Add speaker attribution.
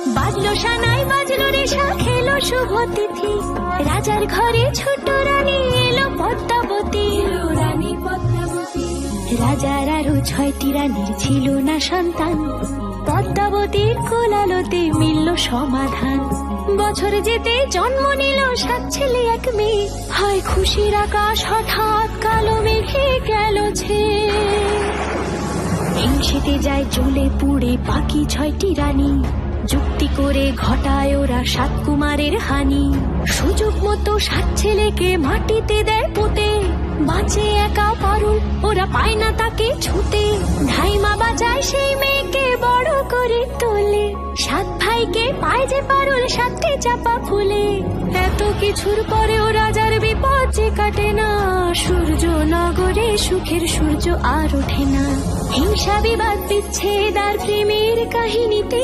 Speaker 1: বাজলো সানাই বাজলো রেশা খেলো শুভ তিথি, রাজার ঘরে ছোট রানী এলো পদ্মাবতী। রাজার আরো 6টি রানীর ছিল না সন্তান, পদ্মাবতীর কোলালোতে মিলল সমাধান। বছর যেতে জন্ম নিল 7 ছেলে 1 মেয়ে, হয় খুশির আকাশ হঠাৎ কালো মেঘে গেল ছেয়ে। হিংসেতে যায় জ্বলে পুড়ে বাকি 6টি রানী, যুক্তি করে ঘটায় ওরা 7 কুমারের হানি। সুযোগ মতো 7 ছেলেকে মাটিতে দেয় পুঁতে, বাঁচে একা পারুল ওরা পায় না তাকে ছুতে। ধাইমা বাজায় সেই মেয়েকে বড় করে তোলে, 7 ভাইকে পায় যে পারুল 7টে চাপা ফুলে। এত কিছুর পরেও রাজার বিপদ যে কাটে না, সূর্য নগরে সুখের সূর্য আর ওঠে না। হিংসা বিবাদ বিচ্ছেদ আর প্রেমের কাহিনীতে